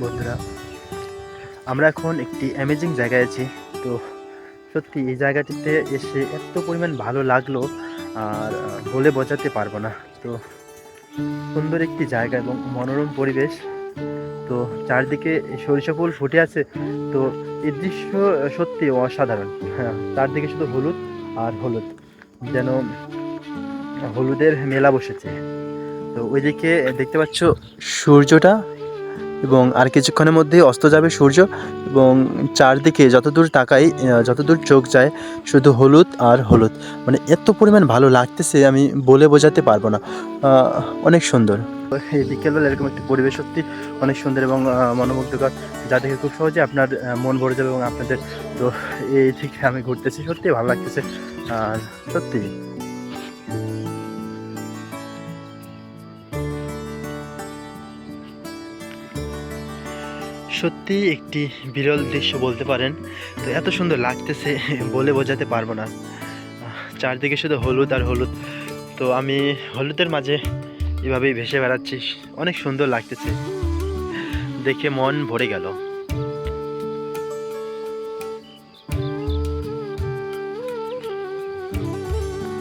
বন্ধুরা, আমরা এখন একটি অ্যামেজিং জায়গায় আছি। তো সত্যি এই জায়গাটিতে এসে এত পরিমাণ ভালো লাগলো, আর বলে বোঝাতে পারবো না। তো সুন্দর একটি জায়গা এবং মনোরম পরিবেশ। তো চারদিকে সরিষা ফুল ফুটে আছে। তো এই দৃশ্য সত্যি অসাধারণ। হ্যাঁ, চারদিকে শুধু হলুদ আর হলুদ, যেন হলুদের মেলা বসেছে। তো ওইদিকে দেখতে পাচ্ছ সূর্যটা, এবং আর কিছুক্ষণের মধ্যেই অস্ত যাবে সূর্য। এবং চারদিকে যতদূর তাকাই, যতদূর চোখ যায়, শুধু হলুদ আর হলুদ। মানে এত পরিমাণ ভালো লাগতেছে, আমি বলে বোঝাতে পারবো না। অনেক সুন্দর। এই বিকেলবেলা এরকম একটি পরিবেশ সত্যি অনেক সুন্দর এবং মনোমুগ্ধকর, যা দেখে খুব সহজে আপনার মন ভরে যাবে এবং আপনাদের। তো এই দিকে আমি ঘুরতেছি, সত্যি ভালো লাগতেছে। আর সত্যি সত্যি একটি বিরল দৃশ্য বলতে পারেন। তো এত সুন্দর লাগতেছে বলে বোঝাতে পারবো না। চারদিকে শুধু হলুদ আর হলুদ। তো আমি হলুদের মাঝে এভাবেই ভেসে বেড়াচ্ছি, অনেক সুন্দর লাগতেছে, দেখে মন ভরে গেল।